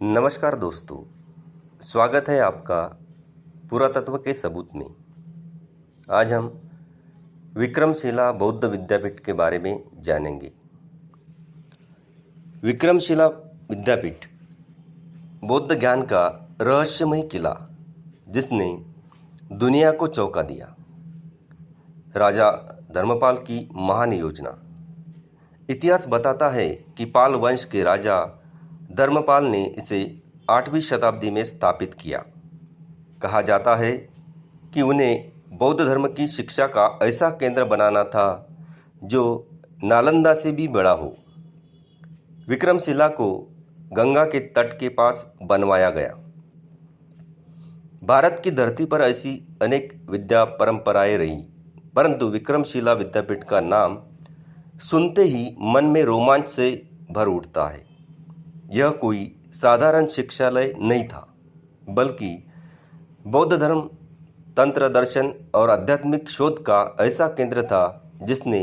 नमस्कार दोस्तों, स्वागत है आपका पुरातत्व के सबूत में। आज हम विक्रमशिला बौद्ध विद्यापीठ के बारे में जानेंगे। विक्रमशिला विद्यापीठ बौद्ध ज्ञान का रहस्यमय किला जिसने दुनिया को चौंका दिया। राजा धर्मपाल की महान योजना। इतिहास बताता है कि पाल वंश के राजा धर्मपाल ने इसे 8वीं शताब्दी में स्थापित किया। कहा जाता है कि उन्हें बौद्ध धर्म की शिक्षा का ऐसा केंद्र बनाना था जो नालंदा से भी बड़ा हो। विक्रमशिला को गंगा के तट के पास बनवाया गया। भारत की धरती पर ऐसी अनेक विद्या परंपराएं रहीं, परंतु विक्रमशिला विद्यापीठ का नाम सुनते ही मन में रोमांच से भर उठता है। यह कोई साधारण शिक्षालय नहीं था, बल्कि बौद्ध धर्म, तंत्र दर्शन और आध्यात्मिक शोध का ऐसा केंद्र था जिसने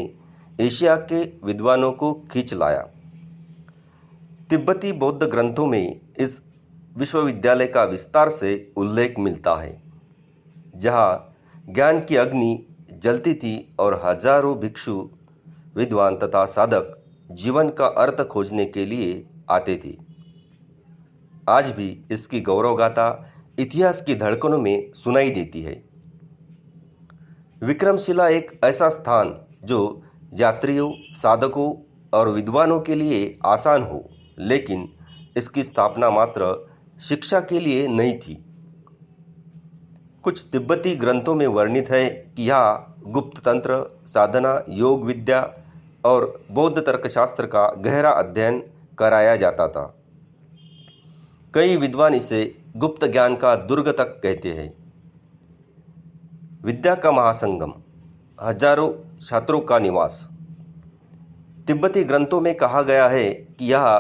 एशिया के विद्वानों को खींच लाया। तिब्बती बौद्ध ग्रंथों में इस विश्वविद्यालय का विस्तार से उल्लेख मिलता है, जहाँ ज्ञान की अग्नि जलती थी और हजारों भिक्षु, विद्वान तथा साधक जीवन का अर्थ खोजने के लिए आते थे। आज भी इसकी गौरव गाथा इतिहास की धड़कनों में सुनाई देती है। विक्रमशिला एक ऐसा स्थान जो यात्रियों, साधकों और विद्वानों के लिए आसान हो, लेकिन इसकी स्थापना मात्र शिक्षा के लिए नहीं थी। कुछ तिब्बती ग्रंथों में वर्णित है कि यहाँ गुप्त तंत्र, साधना, योग विद्या और बौद्ध तर्कशास्त्र का गहरा अध्ययन कराया जाता था। कई विद्वान इसे गुप्त ज्ञान का दुर्ग तक कहते हैं। विद्या का महासंगम, हजारों छात्रों का निवास। तिब्बती ग्रंथों में कहा गया है कि यहाँ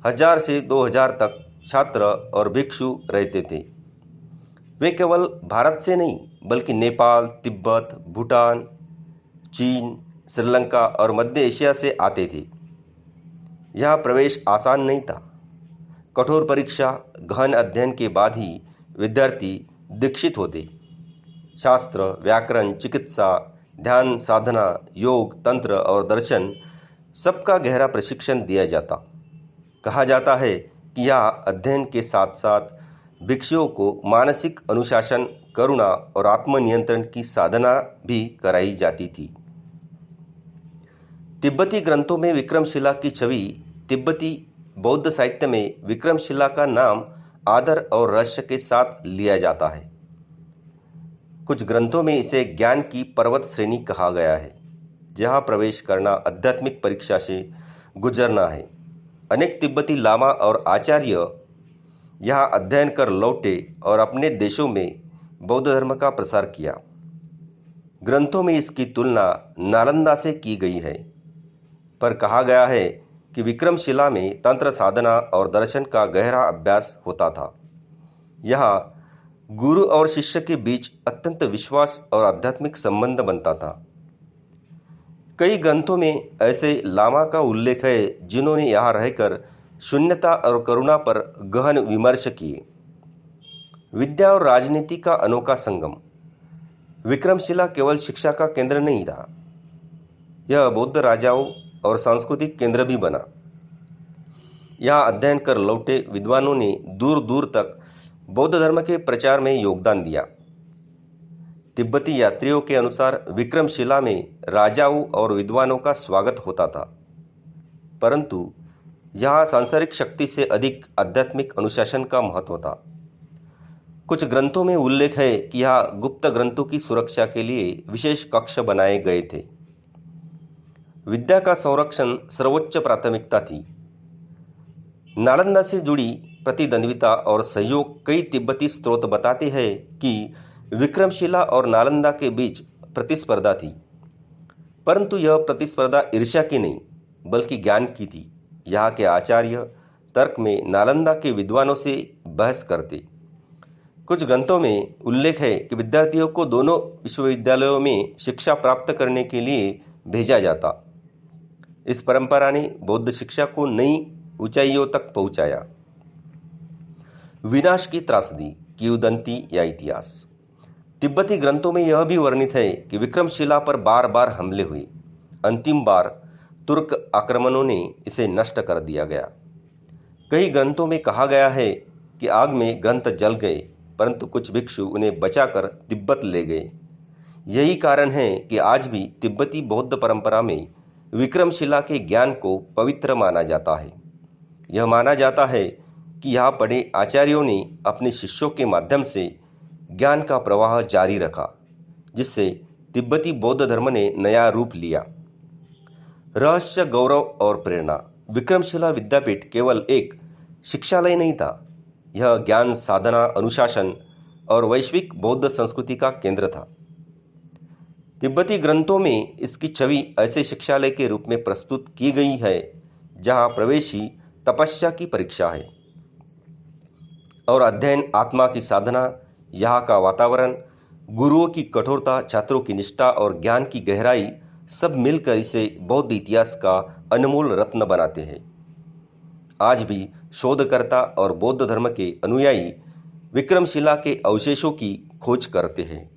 1000 से 2000 तक छात्र और भिक्षु रहते थे। वे केवल भारत से नहीं, बल्कि नेपाल, तिब्बत, भूटान, चीन, श्रीलंका और मध्य एशिया से आते थे। यहाँ प्रवेश आसान नहीं था। कठोर परीक्षा, गहन अध्ययन के बाद ही विद्यार्थी दीक्षित होते। शास्त्र, व्याकरण, चिकित्सा, ध्यान साधना, योग, तंत्र और दर्शन सबका गहरा प्रशिक्षण दिया जाता। कहा जाता है कि यहाँ अध्ययन के साथ साथ भिक्षुओं को मानसिक अनुशासन, करुणा और आत्मनियंत्रण की साधना भी कराई जाती थी। तिब्बती ग्रंथों में विक्रमशिला की छवि। तिब्बती बौद्ध साहित्य में विक्रमशिला का नाम आदर और रहस्य के साथ लिया जाता है। कुछ ग्रंथों में इसे ज्ञान की पर्वत श्रेणी कहा गया है, जहाँ प्रवेश करना आध्यात्मिक परीक्षा से गुजरना है। अनेक तिब्बती लामा और आचार्य यहाँ अध्ययन कर लौटे और अपने देशों में बौद्ध धर्म का प्रसार किया। ग्रंथों में इसकी तुलना नालंदा से की गई है, पर कहा गया है कि विक्रमशिला में तंत्र साधना और दर्शन का गहरा अभ्यास होता था। यहाँ गुरु और शिष्य के बीच अत्यंत विश्वास और आध्यात्मिक संबंध बनता था। कई ग्रंथों में ऐसे लामा का उल्लेख है जिन्होंने यहाँ रहकर शून्यता और करुणा पर गहन विमर्श किए। विद्या और राजनीति का अनोखा संगम। विक्रमशिला केवल शिक्षा का केंद्र नहीं था, यह बौद्ध राजाओं और सांस्कृतिक केंद्र भी बना। यहाँ अध्ययन कर लौटे विद्वानों ने दूर दूर तक बौद्ध धर्म के प्रचार में योगदान दिया। तिब्बती यात्रियों के अनुसार विक्रमशिला में राजाओं और विद्वानों का स्वागत होता था, परंतु यहाँ सांसारिक शक्ति से अधिक आध्यात्मिक अनुशासन का महत्व था। कुछ ग्रंथों में उल्लेख है कि यहाँ गुप्त ग्रंथों की सुरक्षा के लिए विशेष कक्ष बनाए गए थे। विद्या का संरक्षण सर्वोच्च प्राथमिकता थी। नालंदा से जुड़ी प्रतिद्वंद्विता और सहयोग। कई तिब्बती स्रोत बताते हैं कि विक्रमशिला और नालंदा के बीच प्रतिस्पर्धा थी, परंतु यह प्रतिस्पर्धा ईर्ष्या की नहीं, बल्कि ज्ञान की थी। यहाँ के आचार्य तर्क में नालंदा के विद्वानों से बहस करते। कुछ ग्रंथों में उल्लेख है कि विद्यार्थियों को दोनों विश्वविद्यालयों में शिक्षा प्राप्त करने के लिए भेजा जाता। इस परंपरा ने बौद्ध शिक्षा को नई ऊंचाइयों तक पहुंचाया। विनाश की त्रासदी, किंवदंती या इतिहास। तिब्बती ग्रंथों में यह भी वर्णित है कि विक्रमशिला पर बार बार हमले हुए। अंतिम बार तुर्क आक्रमणों ने इसे नष्ट कर दिया गया। कई ग्रंथों में कहा गया है कि आग में ग्रंथ जल गए, परंतु कुछ भिक्षु उन्हें बचाकर तिब्बत ले गए। यही कारण है कि आज भी तिब्बती बौद्ध परंपरा में विक्रमशिला के ज्ञान को पवित्र माना जाता है। यह माना जाता है कि यहाँ पढ़े आचार्यों ने अपने शिष्यों के माध्यम से ज्ञान का प्रवाह जारी रखा, जिससे तिब्बती बौद्ध धर्म ने नया रूप लिया। रहस्य, गौरव और प्रेरणा। विक्रमशिला विद्यापीठ केवल एक शिक्षालय नहीं था, यह ज्ञान, साधना, अनुशासन और वैश्विक बौद्ध संस्कृति का केंद्र था। तिब्बती ग्रंथों में इसकी छवि ऐसे शिक्षालय के रूप में प्रस्तुत की गई है जहां प्रवेश ही तपस्या की परीक्षा है और अध्ययन आत्मा की साधना। यहाँ का वातावरण, गुरुओं की कठोरता, छात्रों की निष्ठा और ज्ञान की गहराई सब मिलकर इसे बौद्ध इतिहास का अनमोल रत्न बनाते हैं। आज भी शोधकर्ता और बौद्ध धर्म के अनुयायी विक्रमशिला के अवशेषों की खोज करते हैं।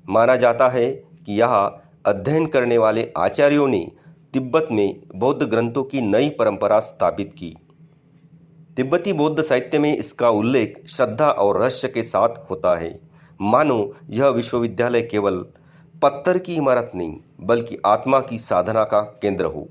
माना जाता है कि यहाँ अध्ययन करने वाले आचार्यों ने तिब्बत में बौद्ध ग्रंथों की नई परंपरा स्थापित की। तिब्बती बौद्ध साहित्य में इसका उल्लेख श्रद्धा और रहस्य के साथ होता है, मानो यह विश्वविद्यालय केवल पत्थर की इमारत नहीं, बल्कि आत्मा की साधना का केंद्र हो।